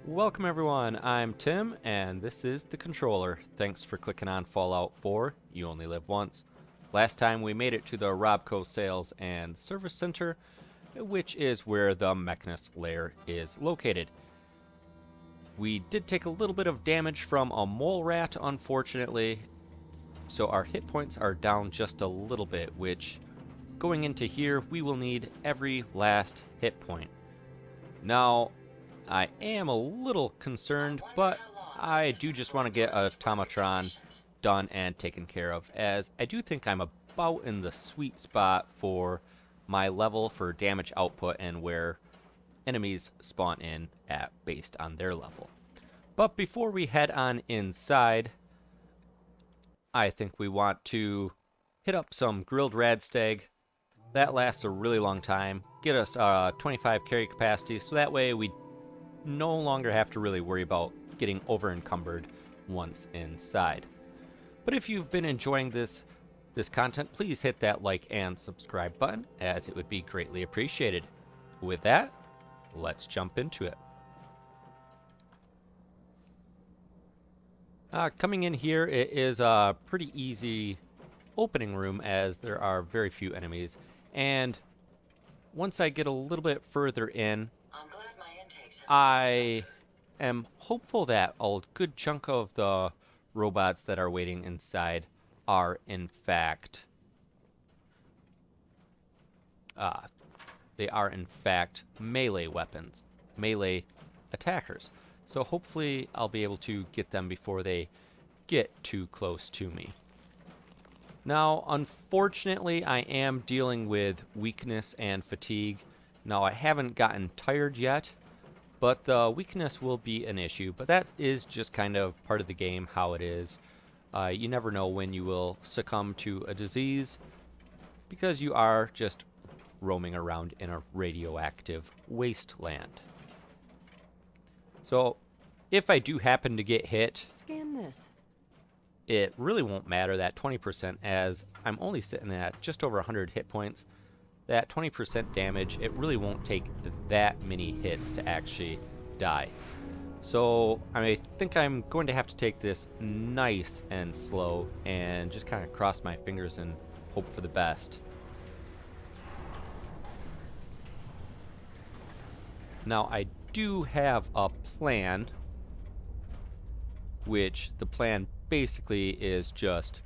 Welcome everyone, I'm Tim, and this is The Controller. Thanks for clicking on Fallout 4, You Only Live Once. Last time we made it to the Robco Sales and Service Center, which is where the Mechanist Lair is located. We did take a little bit of damage from a mole rat, unfortunately, so our hit points are down just a little bit, which, going into here, we will need every last hit point. Now, I am a little concerned, but I do just want to get Automatron done and taken care of, as I do think I'm about in the sweet spot for my level for damage output and where enemies spawn in at based on their level. But before we head on inside, I think we want to hit up some grilled radstag. That lasts a really long time. Get us 25 carry capacity, so that way we no longer have to really worry about getting over encumbered once inside. But if you've been enjoying this content, please hit that like and subscribe button, as it would be greatly appreciated. With that, let's jump into it. Coming in here, it is a pretty easy opening room, as there are very few enemies. And once I get a little bit further in, I am hopeful that a good chunk of the robots that are waiting inside are in fact melee weapons, melee attackers. So hopefully I'll be able to get them before they get too close to me. Now, unfortunately, I am dealing with weakness and fatigue. Now, I haven't gotten tired yet, but the weakness will be an issue. But that is just kind of part of the game, how it is. You never know when you will succumb to a disease, because you are just roaming around in a radioactive wasteland. So, if I do happen to get hit, scan this. It really won't matter, that 20%, as I'm only sitting at just over 100 hit points. That 20% damage, it really won't take that many hits to actually die. So I think I'm going to have to take this nice and slow and just kind of cross my fingers and hope for the best. Now, I do have a plan, which the plan basically is just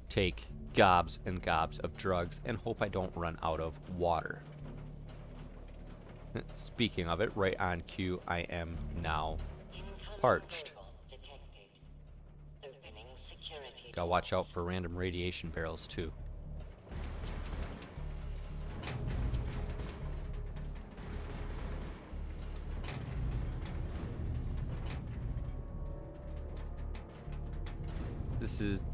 take gobs and gobs of drugs and hope I don't run out of water. Speaking of it, right on cue, I am now parched. Gotta watch out for random radiation barrels too. This is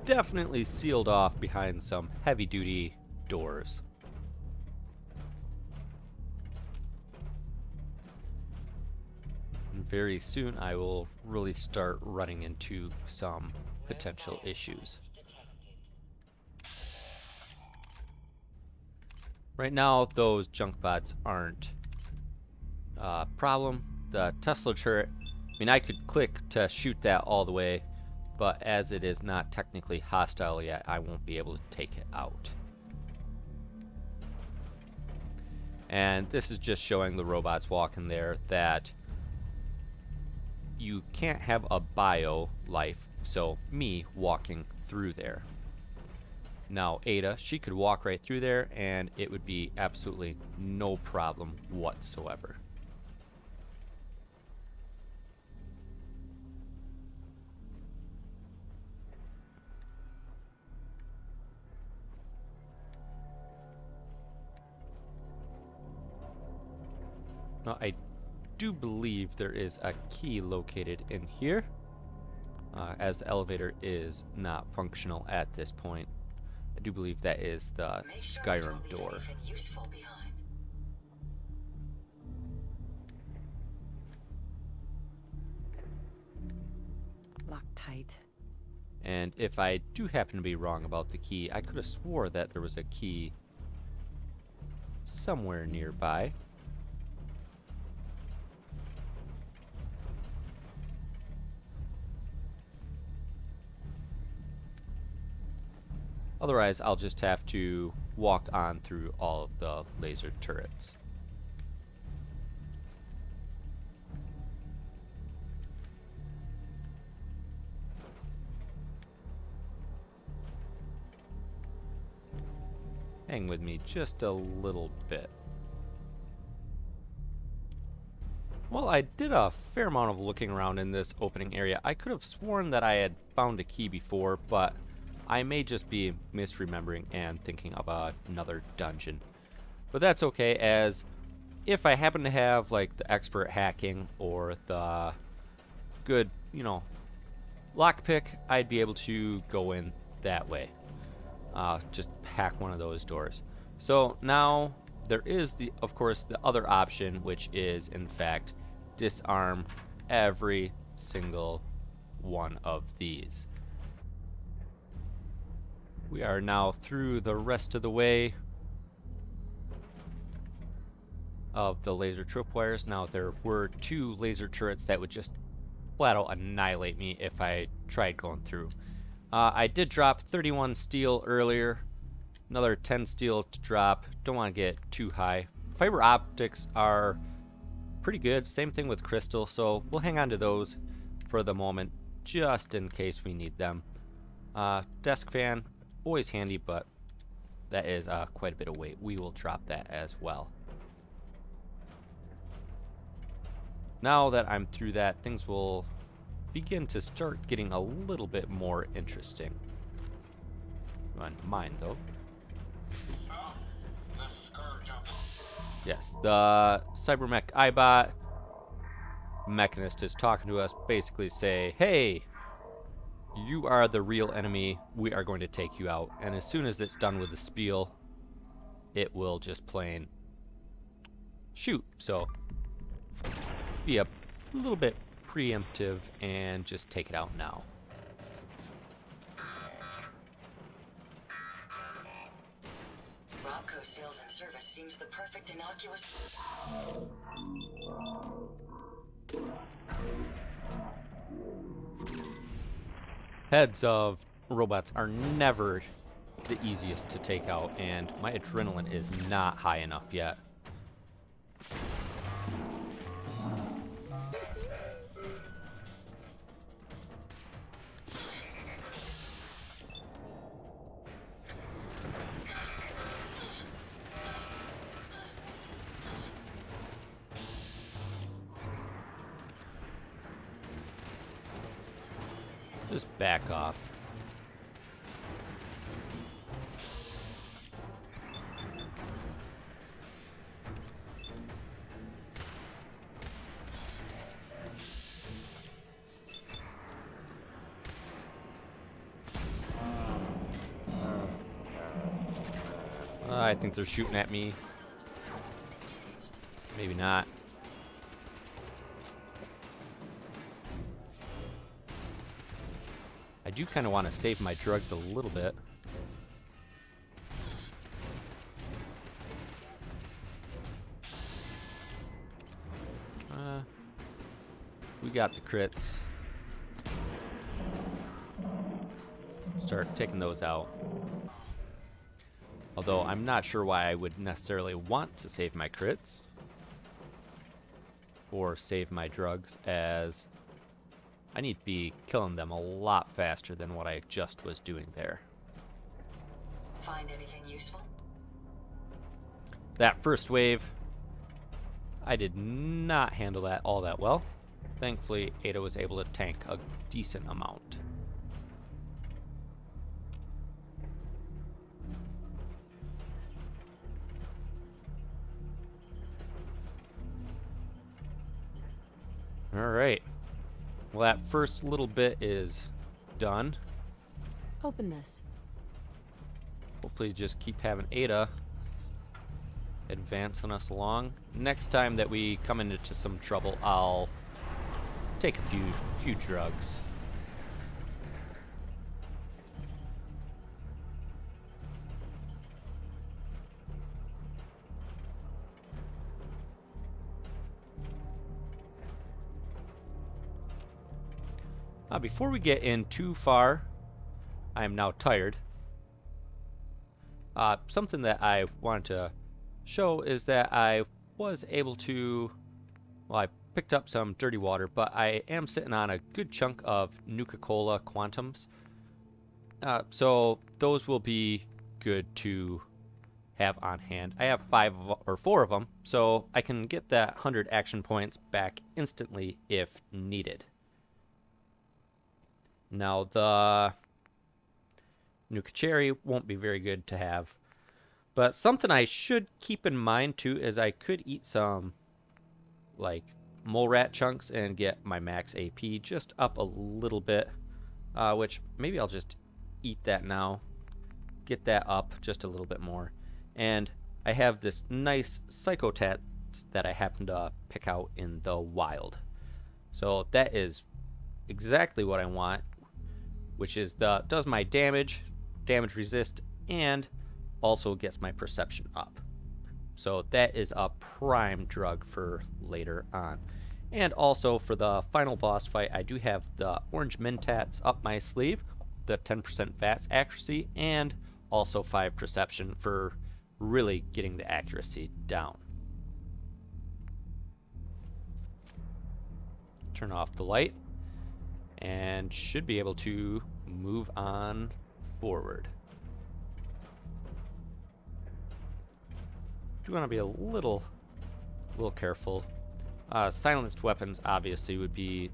definitely sealed off behind some heavy-duty doors. And very soon I will really start running into some potential issues. Right now, those junk bots aren't a problem. The Tesla turret, I could click to shoot that all the way, but as it is not technically hostile yet, I won't be able to take it out. And this is just showing the robots walking there that you can't have a bio life, so me walking through there. Now, Ada, she could walk right through there and it would be absolutely no problem whatsoever. Now, I do believe there is a key located in here, as the elevator is not functional at this point. I do believe that is the Skyrim door. Locked tight. And if I do happen to be wrong about the key, I could have swore that there was a key somewhere nearby. Otherwise, I'll just have to walk on through all of the laser turrets. Hang with me just a little bit. Well, I did a fair amount of looking around in this opening area. I could have sworn that I had found a key before, but I may just be misremembering and thinking of another dungeon. But that's okay, as if I happen to have like the expert hacking or the good, lockpick, I'd be able to go in that way. Just hack one of those doors. So now there is of course, the other option, which is in fact disarm every single one of these. We are now through the rest of the way of the laser tripwires. Now there were 2 laser turrets that would just flat out annihilate me if I tried going through. I did drop 31 steel earlier, another 10 steel to drop. Don't want to get too high. Fiber optics are pretty good, same thing with crystal, so we'll hang on to those for the moment just in case we need them. Desk fan, always handy, but that is quite a bit of weight. We will drop that as well. Now that I'm through that, things will begin to start getting a little bit more interesting. On mine, though. Yes, the Cybermech iBot Mechanist is talking to us, basically say, hey, you are the real enemy, we are going to take you out. And as soon as it's done with the spiel, it will just plain shoot. So be a little bit preemptive and just take it out now. Robco sales and service seems the perfect innocuous. Heads of robots are never the easiest to take out, and my adrenaline is not high enough yet. Just back off. I think they're shooting at me. Maybe not. I do kind of want to save my drugs a little bit. We got the crits. Start taking those out. Although I'm not sure why I would necessarily want to save my crits or save my drugs, as I need to be killing them a lot faster than what I just was doing there. Find anything useful? That first wave, I did not handle that all that well. Thankfully, Ada was able to tank a decent amount. All right. Well, that first little bit is done. Open this. Hopefully just keep having Ada advancing us along. Next time that we come into some trouble, I'll take a few drugs. Before we get in too far, I am now tired. Something that I wanted to show is that I was able to, well, I picked up some dirty water, but I am sitting on a good chunk of Nuka-Cola Quantums. So those will be good to have on hand. I have 4 of them, so I can get that 100 action points back instantly if needed. Now the Nuka Cherry won't be very good to have, but something I should keep in mind too is I could eat some like mole rat chunks and get my max AP just up a little bit, which maybe I'll just eat that now, get that up just a little bit more. And I have this nice Psychotats that I happen to pick out in the wild. So that is exactly what I want, which is does my damage resist, and also gets my perception up. So that is a prime drug for later on. And also for the final boss fight, I do have the orange mentats up my sleeve, the 10% VATS accuracy, and also 5 perception for really getting the accuracy down. Turn off the light and should be able to move on forward. Do want to be a little careful. Silenced weapons obviously would be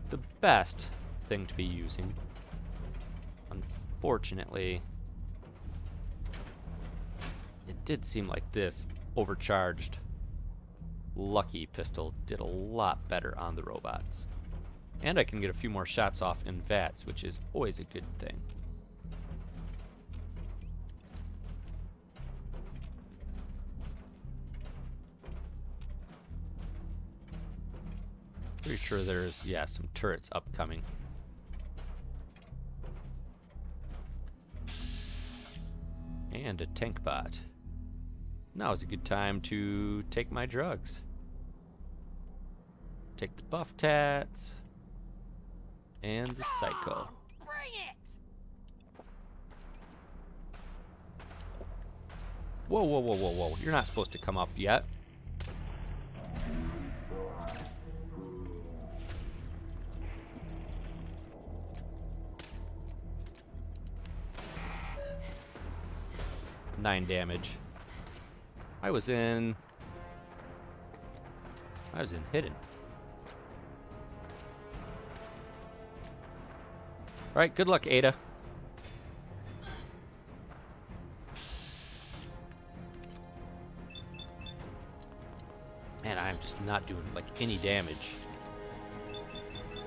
the best thing to be using. Unfortunately, it did seem like this overcharged Lucky pistol did a lot better on the robots. And I can get a few more shots off in VATS, which is always a good thing. Pretty sure there's, yeah, some turrets upcoming. And a tank bot. Now is a good time to take my drugs. Take the buff tats and the psycho. Bring it! Whoa, whoa, whoa, whoa, whoa. You're not supposed to come up yet. Nine damage. I was in hidden. Alright, good luck, Ada. Man, I'm just not doing like any damage.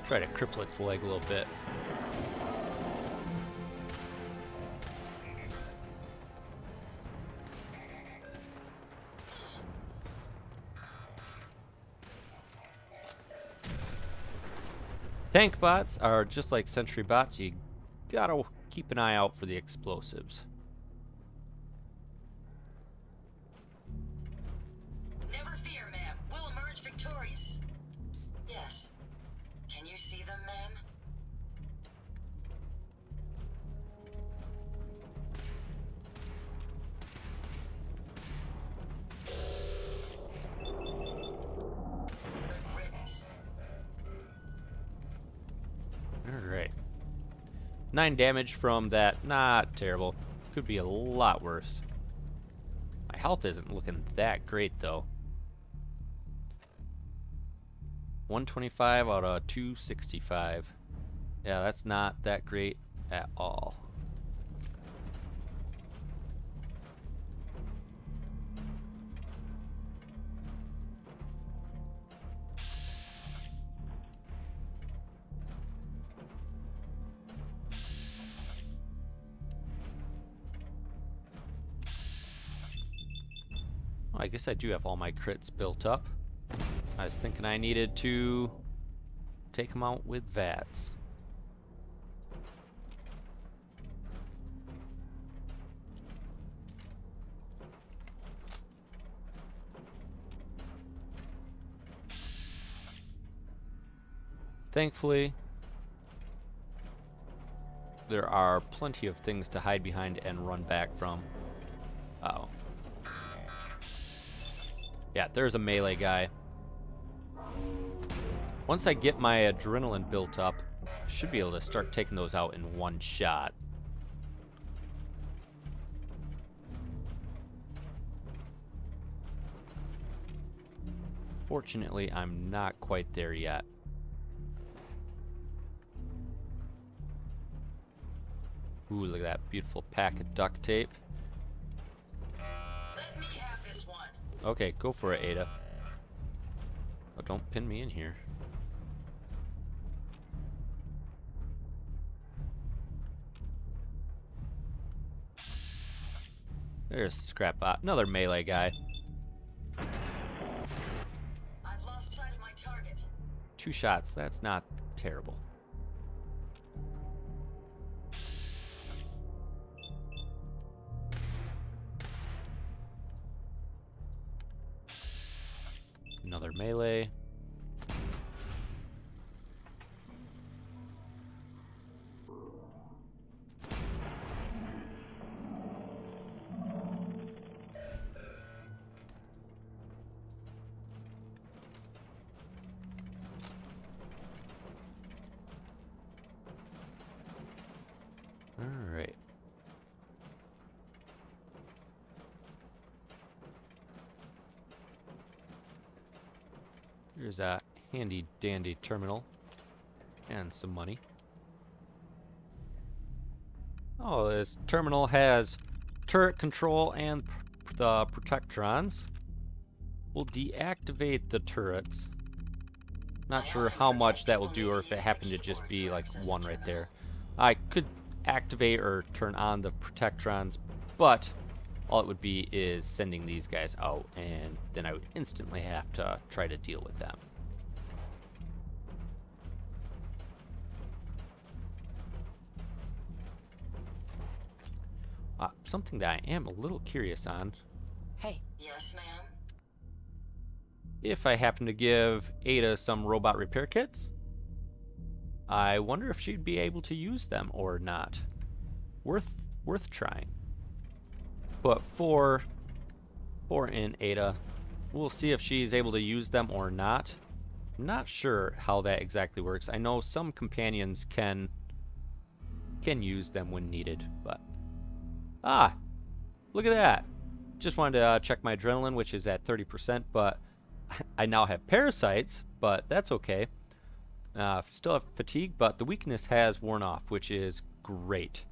Try to cripple its leg a little bit. Tank bots are just like sentry bots. You gotta keep an eye out for the explosives. Never fear, ma'am. We'll emerge victorious. Psst. Yes. Can you see them, ma'am? Riddance. Alright. 9 damage from that. Not terrible. Could be a lot worse. My health isn't looking that great, though. 125 out of 265. Yeah, that's not that great at all. I guess I do have all my crits built up. I was thinking I needed to take them out with VATS. Thankfully, there are plenty of things to hide behind and run back from. Uh-oh. Yeah, there's a melee guy. Once I get my adrenaline built up, I should be able to start taking those out in one shot. Fortunately, I'm not quite there yet. Ooh, look at that beautiful pack of duct tape. Let me have this one. Okay, go for it, Ada. Oh, don't pin me in here. There's Scrapbot, another melee guy. I've lost sight of my target. 2 shots, that's not terrible. Another melee. All right. Here's a handy dandy terminal and some money. Oh, this terminal has turret control and the protectrons. We'll deactivate the turrets. Not sure how much that will do, or if it happened to just be like one right there. I could activate or turn on the protectrons, but all it would be is sending these guys out, and then I would instantly have to try to deal with them. Something that I am a little curious on. Hey, Yes, ma'am. If I happen to give Ada some robot repair kits, I wonder if she'd be able to use them or not. Worth trying. But for in Ada, we'll see if she's able to use them or not. I'm not sure how that exactly works. I know some companions can use them when needed, but look at that. Just wanted to check my adrenaline, which is at 30%, but I now have parasites, but that's okay. Still have fatigue, but the weakness has worn off, which is great.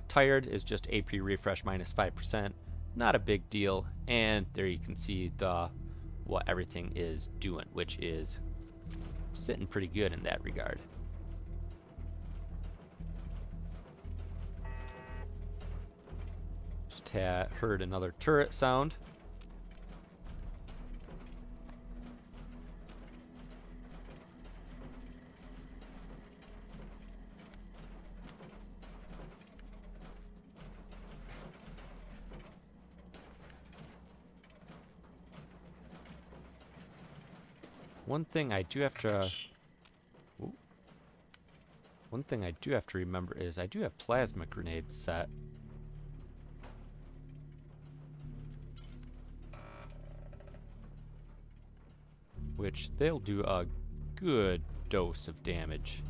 Tired is just AP refresh minus 5%. Not a big deal. And there you can see what everything is doing, which is sitting pretty good in that regard. Just heard another turret sound. One thing I do have to remember is I do have plasma grenades set. Which they'll do a good dose of damage.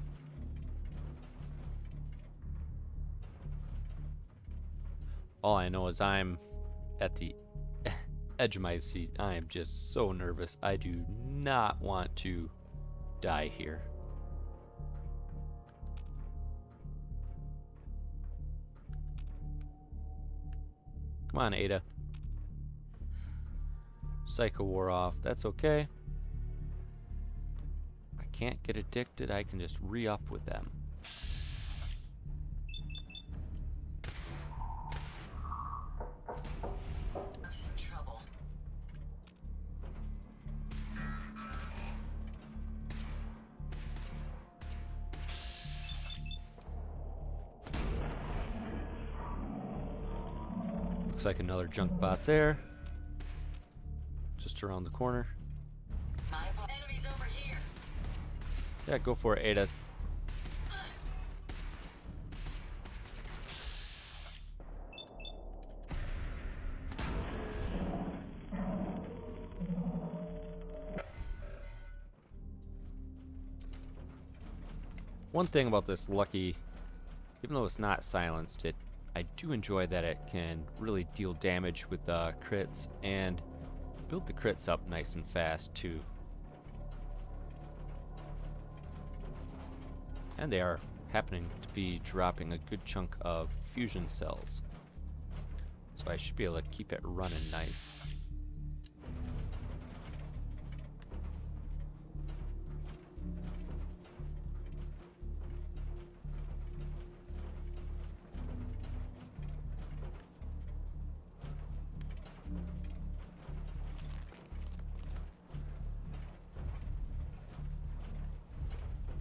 All I know is I'm at the edge of my seat. I am just so nervous. I do not want to die here. Come on, Ada. Psycho wore off. That's okay. I can't get addicted. I can just re-up with them. Have some trouble. Looks like another junk bot there. Just around the corner. Enemies over here. Yeah, go for it, Ada. One thing about this Lucky, even though it's not silenced, I do enjoy that it can really deal damage with crits and build the crits up nice and fast too. And they are happening to be dropping a good chunk of fusion cells. So I should be able to keep it running nice.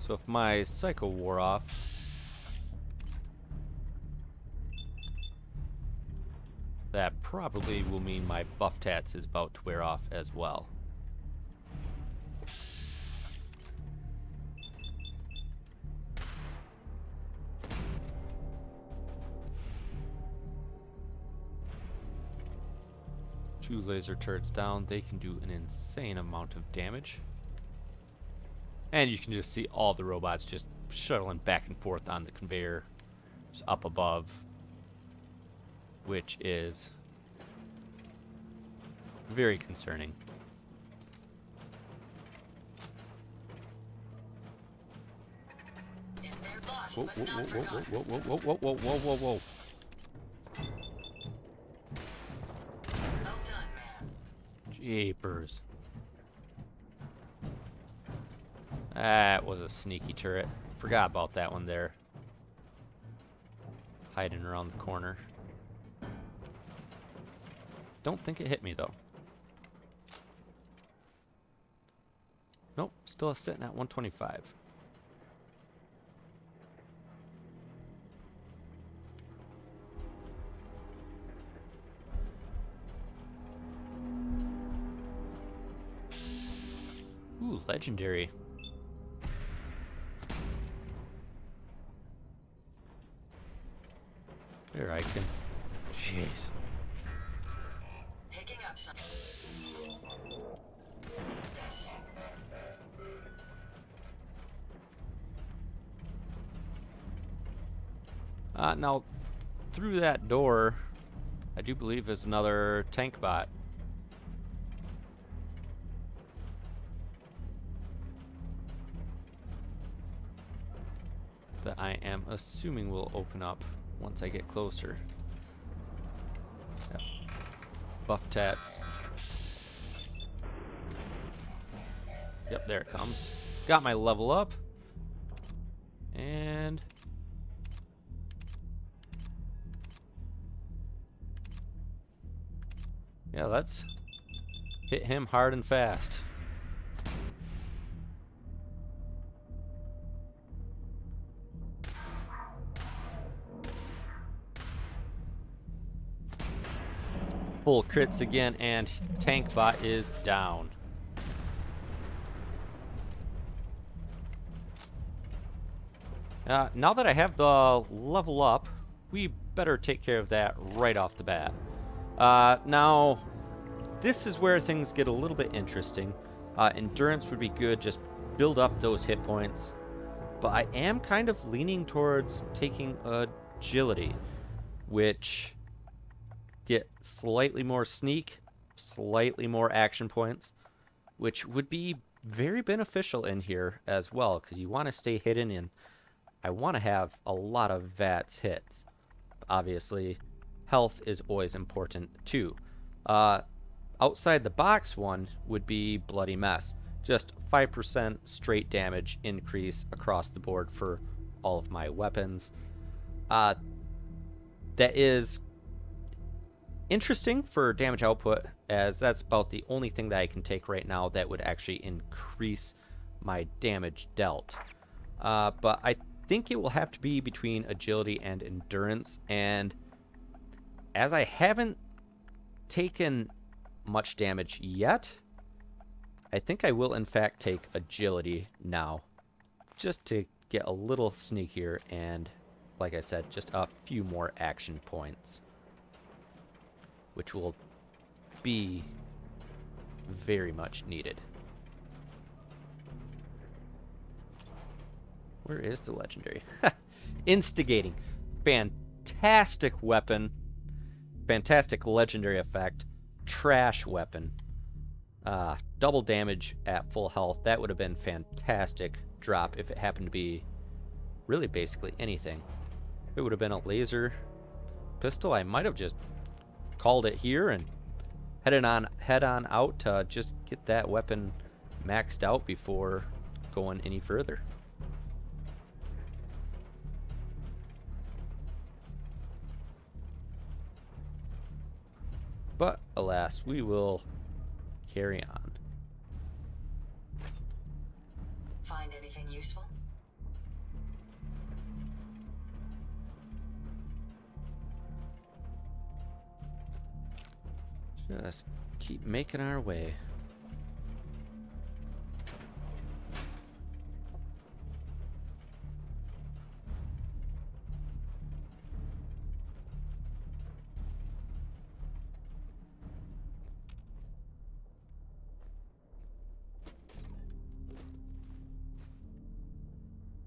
So if my cycle wore off, that probably will mean my buff tats is about to wear off as well. Two laser turrets down, they can do an insane amount of damage. And you can just see all the robots just shuttling back and forth on the conveyor, just up above, which is very concerning. They're lost, Whoa, but whoa, not whoa, whoa, forgotten. whoa, whoa, whoa, whoa, whoa, whoa, whoa, whoa. Well done, man. Jeepers. That was a sneaky turret. Forgot about that one there. Hiding around the corner. Don't think it hit me though. Nope, still sitting at 125. Ooh, legendary. There I can. Jeez. Picking up some. Yes. Now, through that door, I do believe is another tank bot. That I am assuming will open up once I get closer. Yep. Buff tats. Yep, there it comes. Got my level up. And yeah, let's hit him hard and fast. Full crits again, and tank bot is down. Now that I have the level up, we better take care of that right off the bat. Now, this is where things get a little bit interesting. Endurance would be good, just build up those hit points. But I am kind of leaning towards taking agility, which get slightly more sneak, slightly more action points, which would be very beneficial in here as well, because you want to stay hidden in. I want to have a lot of VATS hits. Obviously, health is always important too. Outside the box one would be Bloody Mess. Just 5% straight damage increase across the board for all of my weapons. That is interesting for damage output, as that's about the only thing that I can take right now that would actually increase my damage dealt. But I think it will have to be between agility and endurance, and as I haven't taken much damage yet, I think I will in fact take agility now, just to get a little sneakier and, like I said, just a few more action points, which will be very much needed. Where is the legendary? Instigating. Fantastic weapon. Fantastic legendary effect. Trash weapon. Double damage at full health. That would have been fantastic drop if it happened to be really basically anything. If it would have been a laser pistol, I might have just called it here and head on out to just get that weapon maxed out before going any further. But alas, we will carry on. Find anything useful? Just keep making our way.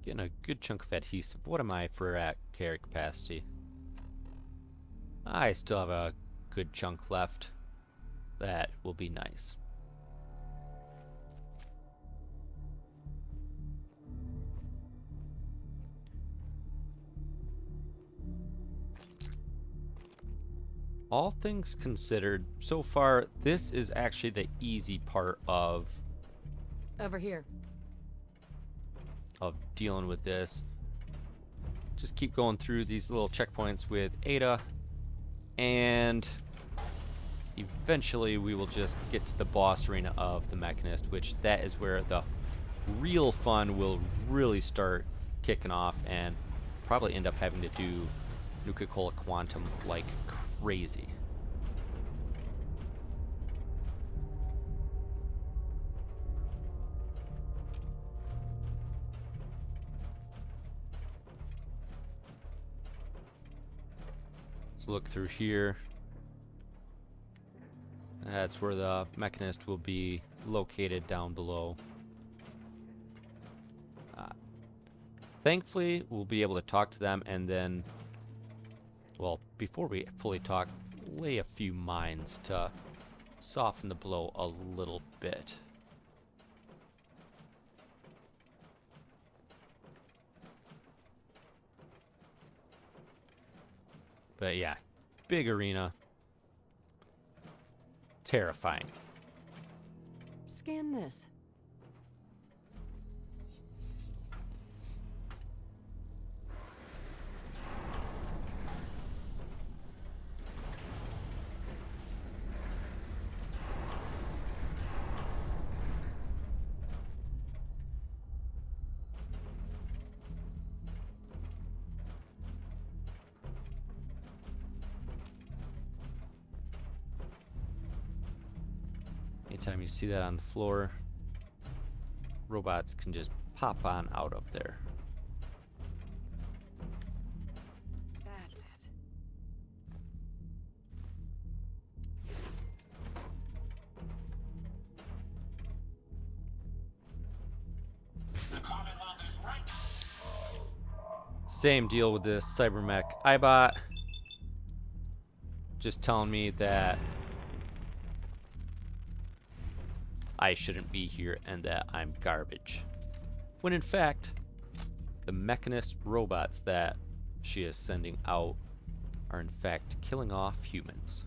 Getting a good chunk of adhesive. What am I for at carry capacity? I still have a good chunk left. That will be nice. All things considered, so far, this is actually the easy part of Over here. dealing with this. Just keep going through these little checkpoints with Ada, and eventually we will just get to the boss arena of the Mechanist, which that is where the real fun will really start kicking off, and probably end up having to do Nuka-Cola Quantum like crazy. So look through here. That's where the Mechanist will be located down below. Thankfully, we'll be able to talk to them, and then, well, before we fully talk, lay a few mines to soften the blow a little bit. But yeah, big arena. Terrifying. Scan this. Anytime you see that on the floor, robots can just pop on out of there. That's it. Same deal with this Cybermech iBot. Just telling me that I shouldn't be here and that I'm garbage. When in fact, the Mechanist robots that she is sending out are in fact killing off humans.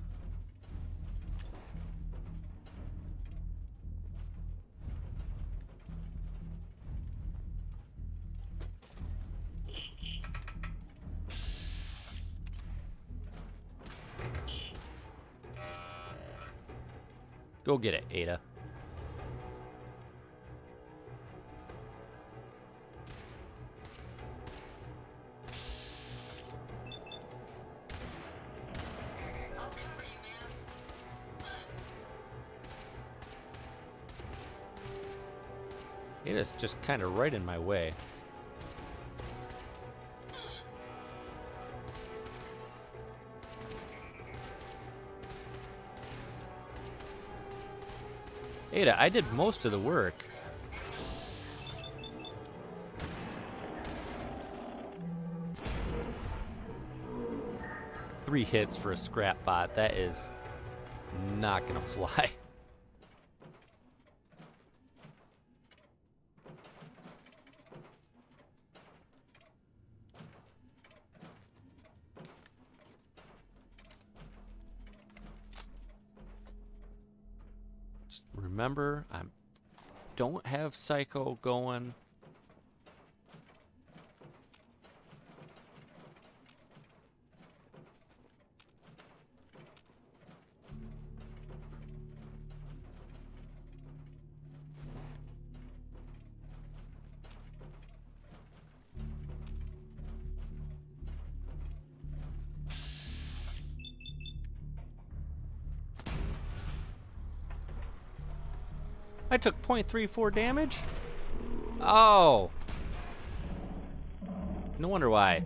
Go get it, Ada. Ada's just kind of right in my way. Ada, I did most of the work. 3 hits for a scrap bot. That is not gonna fly. Just remember, I don't have Psycho going. I took 0.34 damage? Oh! No wonder why.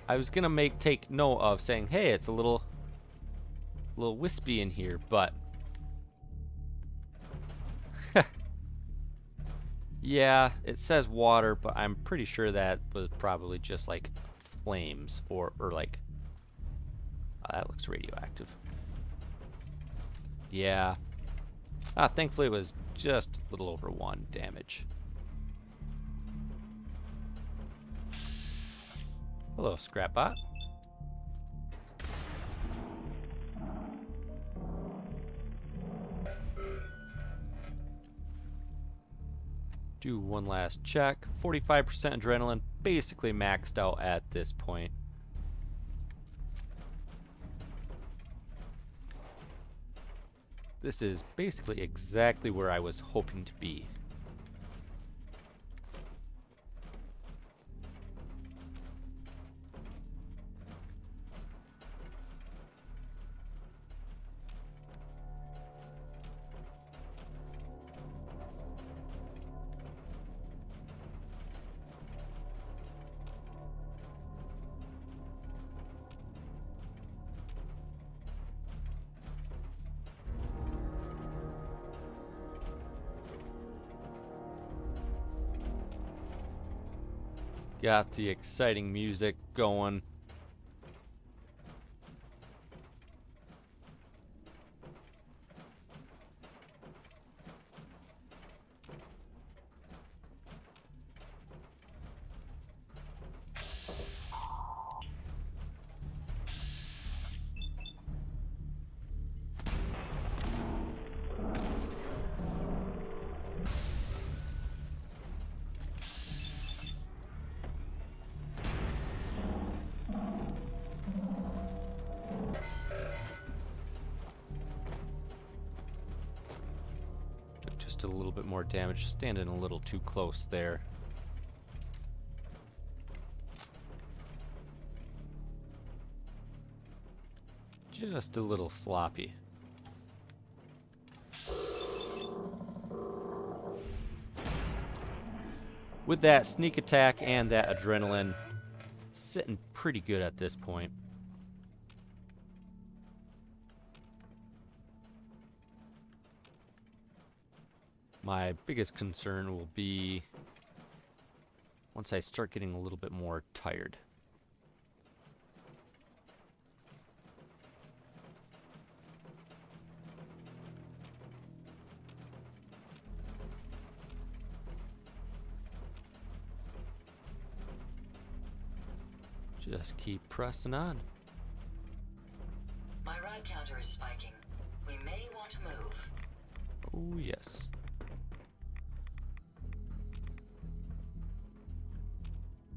I was gonna take note of saying, hey, it's a little wispy in here, but yeah, it says water, but I'm pretty sure that was probably just like flames or like that looks radioactive. Yeah. Thankfully it was just a little over 1 damage. Hello, Scrapbot. Do one last check. 45% adrenaline, basically maxed out at this point. This is basically exactly where I was hoping to be. Got the exciting music going. Just a little bit more damage, standing a little too close there. Just a little sloppy. With that sneak attack and that adrenaline, sitting pretty good at this point. My biggest concern will be once I start getting a little bit more tired. Just keep pressing on. My ride counter is spiking. We may want to move. Oh, yes.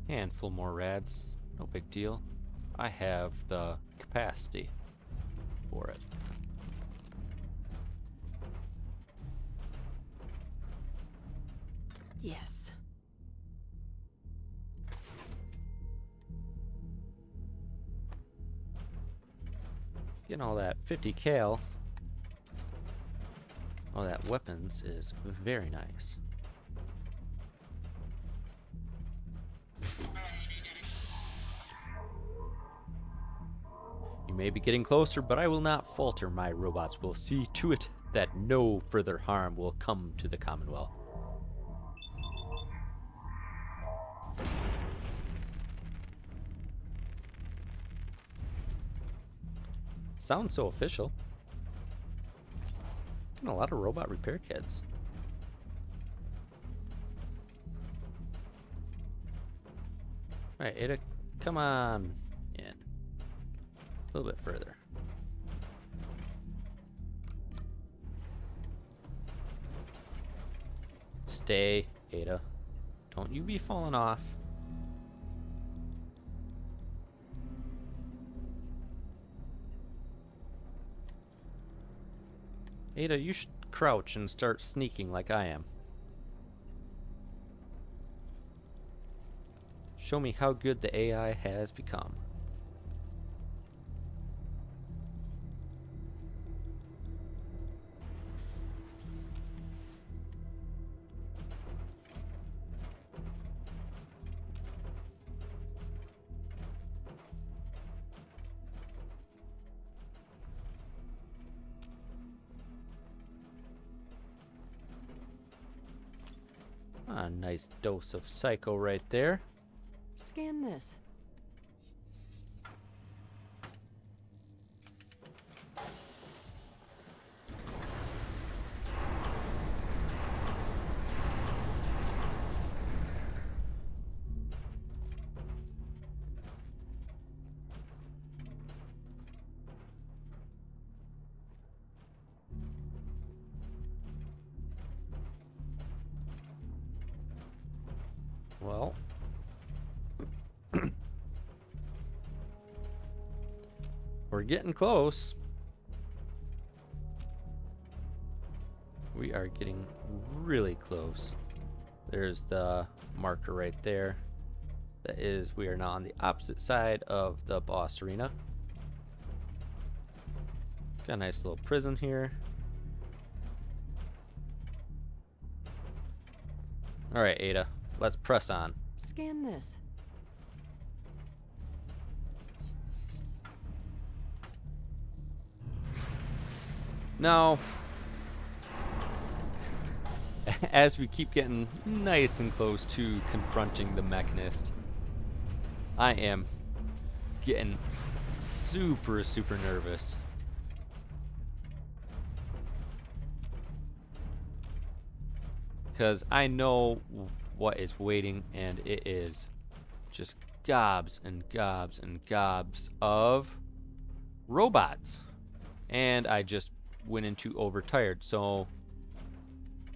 Handful more rads. No big deal. I have the capacity for it. Yes. Getting all that 50 cal. All that weapons is very nice. You may be getting closer, but I will not falter. My robots will see to it that no further harm will come to the Commonwealth. Sounds so official. Getting a lot of robot repair kits. Alright, Ada, come on in. A little bit further. Stay, Ada. Don't you be falling off. Ada, you should crouch and start sneaking like I am. Show me how good the AI has become. A nice dose of psycho right there. Scan this. Well, we're getting close. We are getting really close. There's the marker right there. That is, we are now on the opposite side of the boss arena. Got a nice little prison here. Alright, Ada, let's press on. Scan this. Now, as we keep getting nice and close to confronting the Mechanist, I am getting super nervous. Because I know what is waiting, and it is just gobs and gobs and gobs of robots. And I just went into overtired, so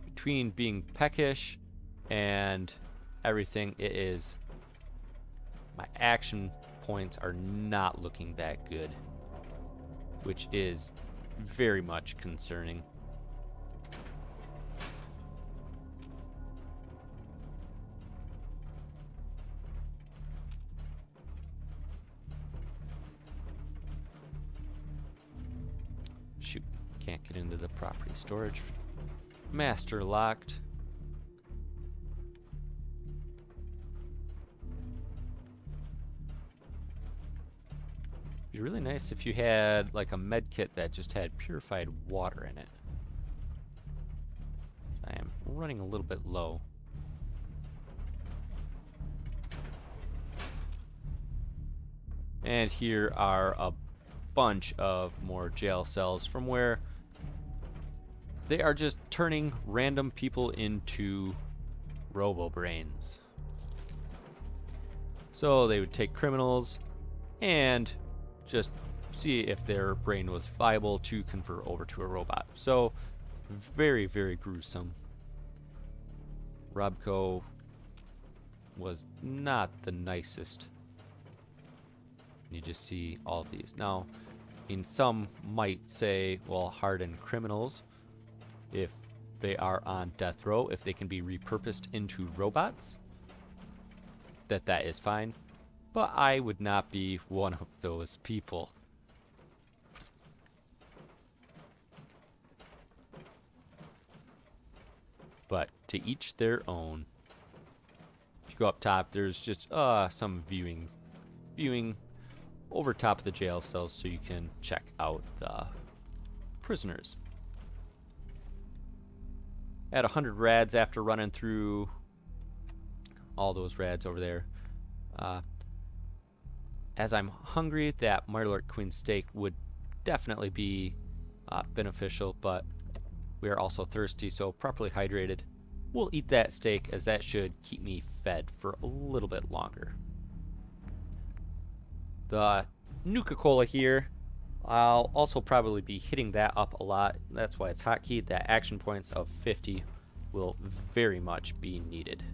between being peckish and everything, it is, my action points are not looking that good, which is very much concerning. Shoot, can't get into the property storage. Master locked. Be really nice if you had like a med kit that just had purified water in it. So I am running a little bit low. And here are a bunch of more jail cells from where they are just turning random people into robo-brains. So they would take criminals and just see if their brain was viable to convert over to a robot. So very gruesome. Robco was not the nicest. You just see all of these. Now, I mean, some might say, well, hardened criminals, if they are on death row, if they can be repurposed into robots, that is fine. But I would not be one of those people. But to each their own. If you go up top, there's just some viewing over top of the jail cells so you can check out the prisoners. At 100 rads after running through all those rads over there. As I'm hungry, that Myrlord Queen steak would definitely be beneficial, but we are also thirsty, so properly hydrated. We'll eat that steak, as that should keep me fed for a little bit longer. The Nuka-Cola here, I'll also probably be hitting that up a lot. That's why it's hotkeyed. That action points of 50 will very much be needed.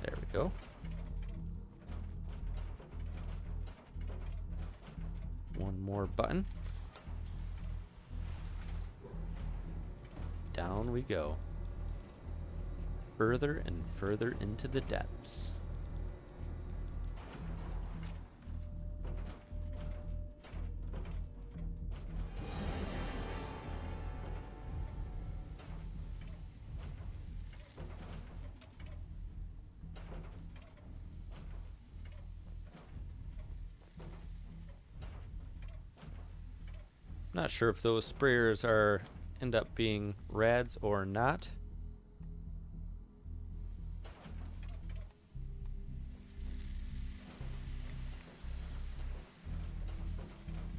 There we go. One more button. Down we go. Further and further into the depths. Not sure if those sprayers end up being rads or not.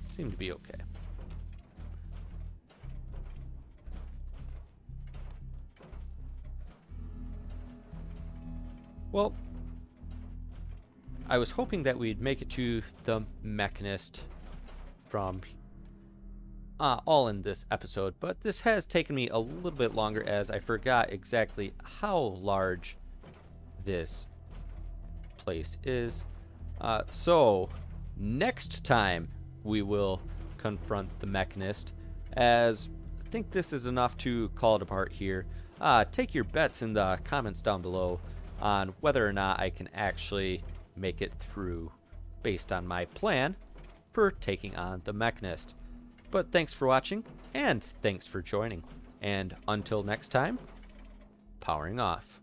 Seem to be okay. Well, I was hoping that we'd make it to the Mechanist from all in this episode, but this has taken me a little bit longer as I forgot exactly how large this place is. So next time we will confront the Mechanist, as I think this is enough to call it apart here. Take your bets in the comments down below on whether or not I can actually make it through based on my plan for taking on the Mechanist. But thanks for watching, and thanks for joining. And until next time, powering off.